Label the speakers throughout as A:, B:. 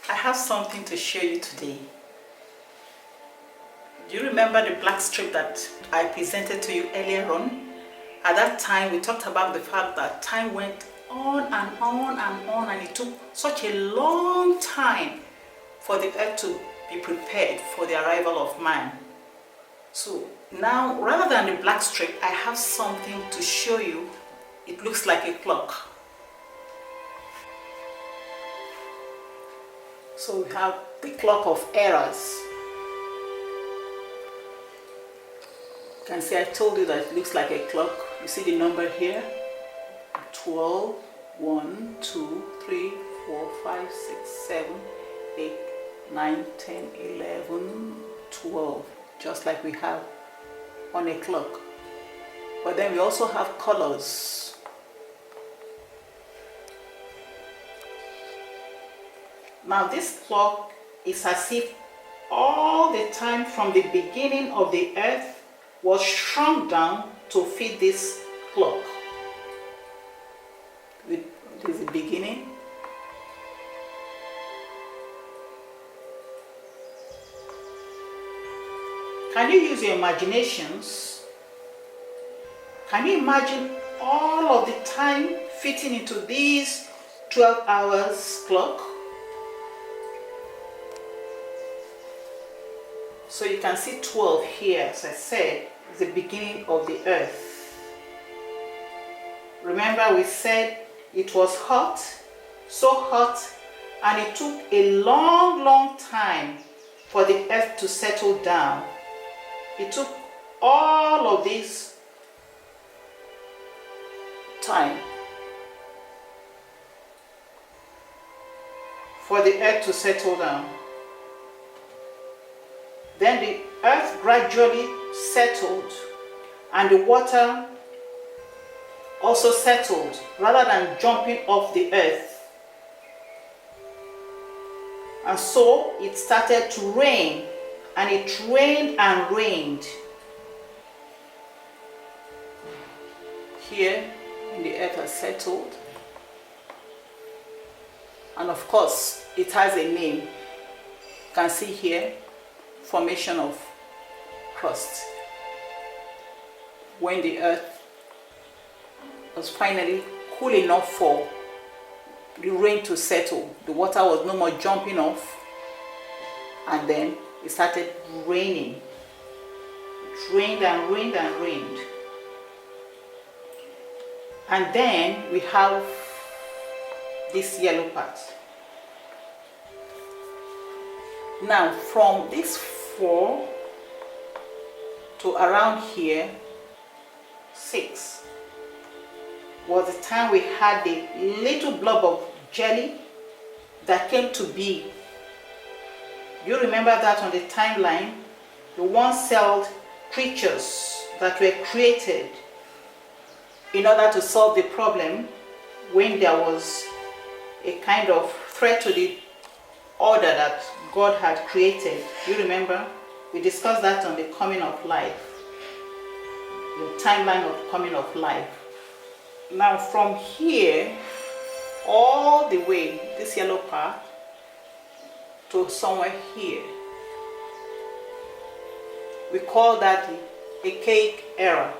A: I have something to show you today. Do you remember the black strip that I presented to you earlier on? At that time, we talked about the fact that time went on and on and on, and it took such a long time for the earth to be prepared for the arrival of man. So now, rather than the black strip, I have something to show you. It looks like a clock. So we have the clock of errors. You can see I told you that it looks like a clock. You see the number here? 12, 1, 2, 3, 4, 5, 6, 7, 8, 9, 10, 11, 12. Just like we have on a clock. But then we also have colors. Now this clock is as if all the time from the beginning of the earth was shrunk down to fit this clock. This is the beginning. Can you use your imaginations? Can you imagine all of the time fitting into these 12 hours clock? So you can see 12 here, as I said, is the beginning of the earth. Remember we said it was hot, so hot, and it took a long time for the earth to settle down. It took all of this time for the earth to settle down. Then the earth gradually settled and the water also settled rather than jumping off the earth. And so it started to rain, and it rained and rained. Here, when the earth has settled, and of course it has a name. You can see here, formation of crust. When the earth was finally cool enough for the rain to settle, the water was no more jumping off, and then it started raining. It rained and rained and rained. And then we have this yellow part. Now from this 4 to around here, 6, was the time we had the little blob of jelly that came to be. You remember that on the timeline, the one-celled creatures that were created in order to solve the problem when there was a kind of threat to the order that God had created. You remember? We discussed that on the coming of life, the timeline of coming of life. Now from here all the way, this yellow part, to somewhere here, we call that the archaic era.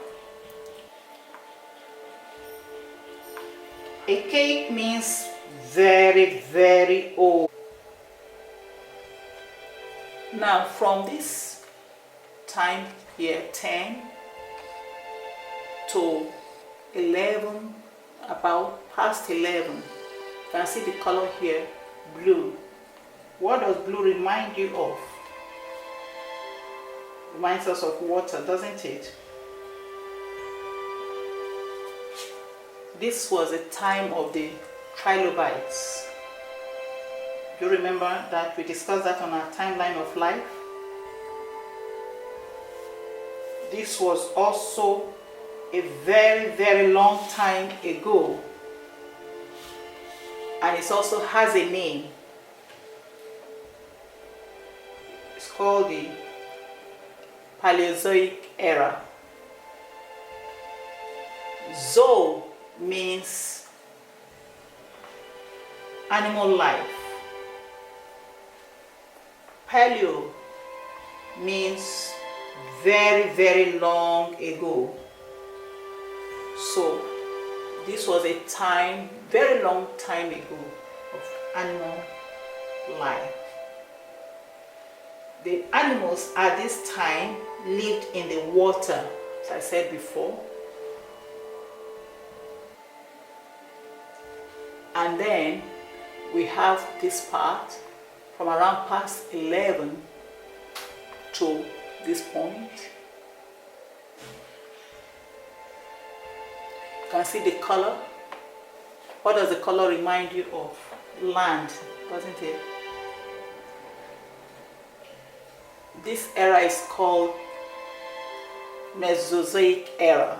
A: Archaic means very old. Now from this time here, 10 to 11, about past 11, you can see the color here, blue. What does blue remind you of? Reminds us of water, doesn't it? This was a time of the trilobites. Do you remember that we discussed that on our timeline of life? This was also a very long time ago, and it also has a name. It's called the Paleozoic era. Zo means animal life. Paleo means very, very long ago. So this was a time, very long time ago, of animal life. The animals at this time lived in the water, as I said before. And then we have this part from around past 11 to this point. You can see the color. What does the color remind you of? Land, doesn't it? This era is called Mesozoic era.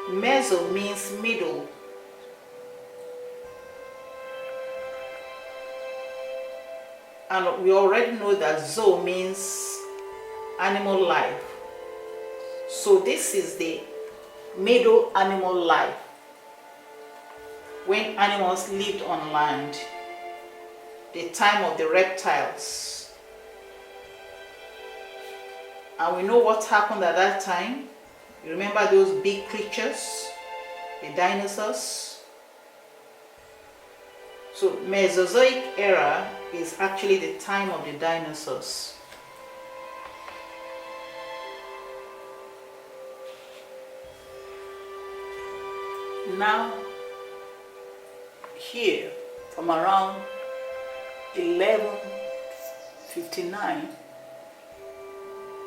A: Meso means middle. And we already know that zo means animal life. So this is the middle animal life, when animals lived on land, the time of the reptiles. And we know what happened at that time. You remember those big creatures, the dinosaurs? So Mesozoic era is actually the time of the dinosaurs. Now, here, from around 1159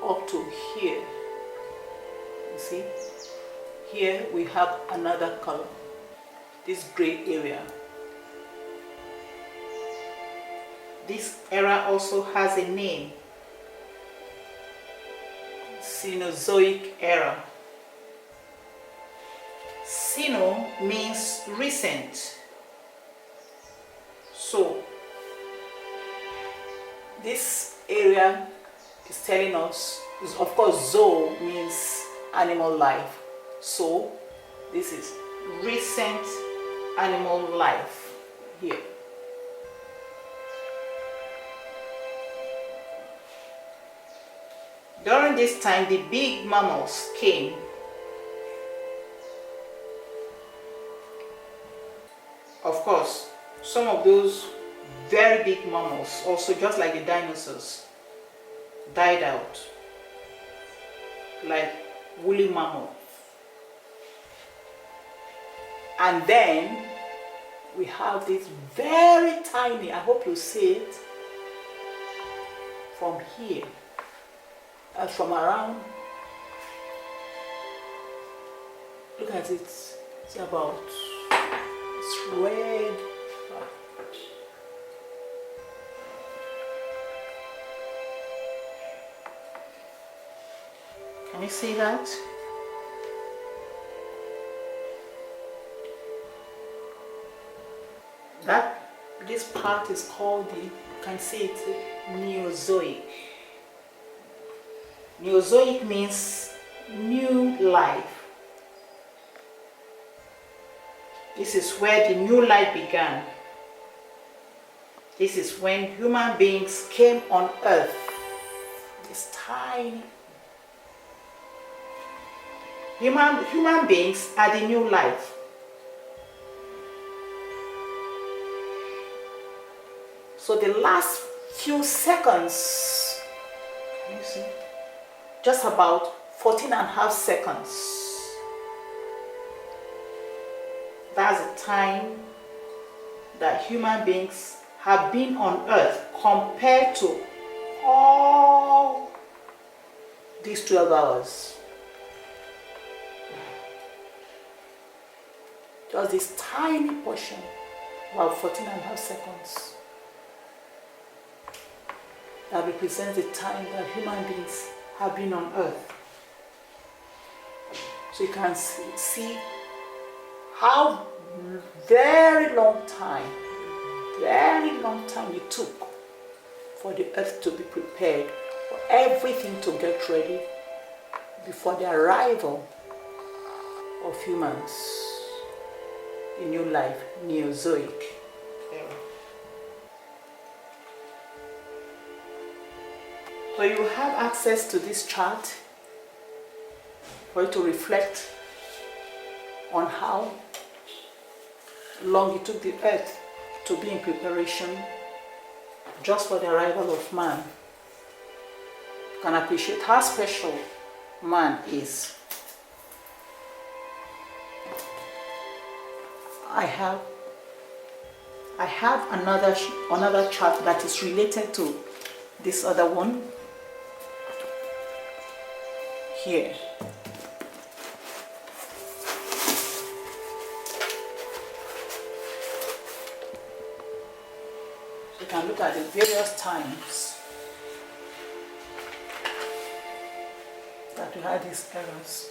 A: up to here, you see, here we have another color, this gray area. This era also has a name, Cenozoic era. Ceno means recent. So this area is telling us, of course, zo means animal life. So this is recent animal life here. During this time, the big mammals came. Of course, some of those very big mammals, also just like the dinosaurs, died out, like woolly mammoth. And then we have this very tiny, I hope you see it, from here, from around, look at it, it's about, it's red. Can you see that? This part is called you can see it, Neozoic. Neozoic means new life. This is where the new life began. This is when human beings came on earth. This tiny human beings are the new life. So the last few seconds, can you see? Just about 14.5 seconds. That's the time that human beings have been on earth compared to all these 12 hours. Just this tiny portion, about 14.5 seconds, that represents the time that human beings have been on earth. So you can see how very long time it took for the earth to be prepared, for everything to get ready before the arrival of humans. A new life, Neozoic era. So you have access to this chart for you to reflect on how long it took the earth to be in preparation just for the arrival of man. You can appreciate how special man is. I have another chart that is related to this other one here. So you can look at the various times that we had these errors.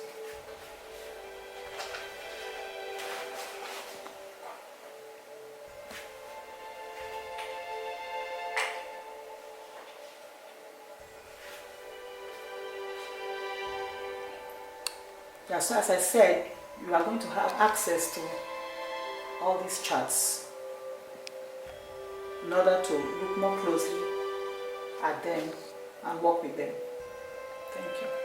A: Yeah, so as I said, you are going to have access to all these charts in order to look more closely at them and work with them. Thank you.